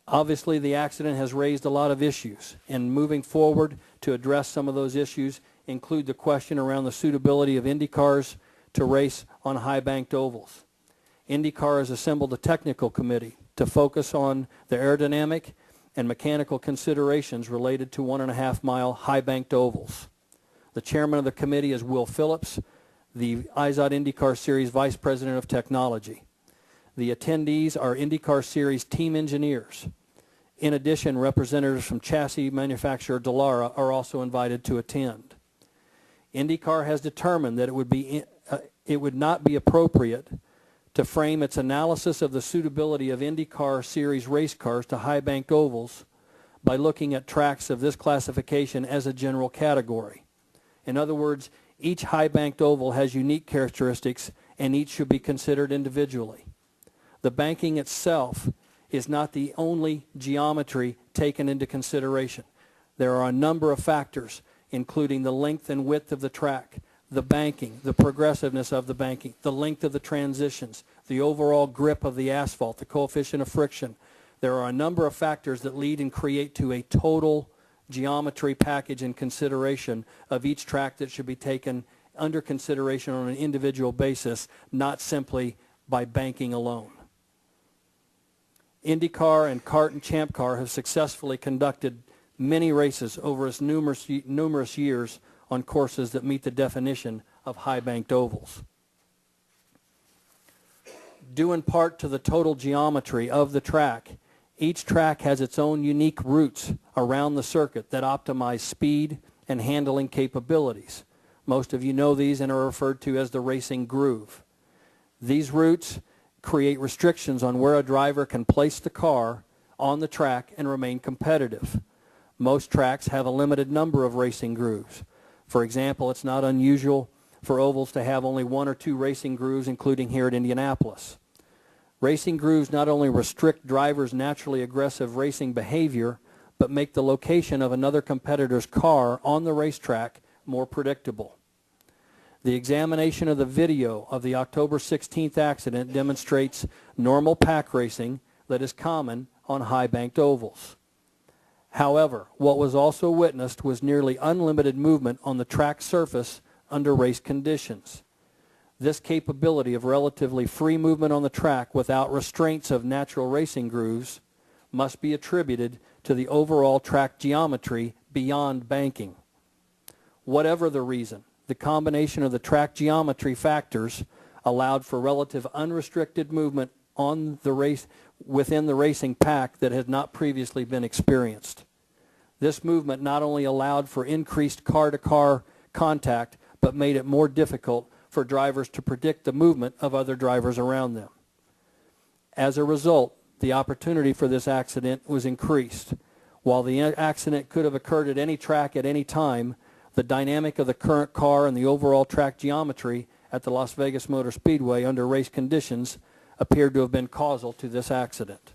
Obviously, the accident has raised a lot of issues, and moving forward to address some of those issues include the question around the suitability of IndyCars to race on high-banked ovals. IndyCar has assembled a technical committee to focus on the aerodynamic and mechanical considerations related to 1.5-mile high-banked ovals. The chairman of the committee is Will Phillips, the IZOD IndyCar Series Vice President of Technology. The attendees are IndyCar Series team engineers. In addition, representatives from chassis manufacturer Dallara are also invited to attend. IndyCar has determined that it would not be appropriate to frame its analysis of the suitability of IndyCar Series race cars to high-banked ovals by looking at tracks of this classification as a general category. In other words, each high-banked oval has unique characteristics, and each should be considered individually. The banking itself is not the only geometry taken into consideration. There are a number of factors, including the length and width of the track, the banking, the progressiveness of the banking, the length of the transitions, the overall grip of the asphalt, the coefficient of friction. There are a number of factors that lead and create to a total geometry package and consideration of each track that should be taken under consideration on an individual basis, not simply by banking alone. IndyCar and CART and Champ Car have successfully conducted many races over its numerous years on courses that meet the definition of high-banked ovals. Due in part to the total geometry of the track, each track has its own unique routes around the circuit that optimize speed and handling capabilities. Most of you know these and are referred to as the racing groove. These routes create restrictions on where a driver can place the car on the track and remain competitive. Most tracks have a limited number of racing grooves. For example, it's not unusual for ovals to have only 1 or 2 racing grooves, including here at Indianapolis. Racing grooves not only restrict drivers' naturally aggressive racing behavior, but make the location of another competitor's car on the racetrack more predictable. The examination of the video of the October 16th accident demonstrates normal pack racing that is common on high-banked ovals. However, what was also witnessed was nearly unlimited movement on the track surface under race conditions. This capability of relatively free movement on the track without restraints of natural racing grooves must be attributed to the overall track geometry beyond banking. Whatever the reason, the combination of the track geometry factors allowed for relative unrestricted movement on the race within the racing pack that had not previously been experienced. This movement not only allowed for increased car-to-car contact, but made it more difficult for drivers to predict the movement of other drivers around them. As a result, the opportunity for this accident was increased. While the accident could have occurred at any track at any time, the dynamic of the current car and the overall track geometry at the Las Vegas Motor Speedway under race conditions appeared to have been causal to this accident.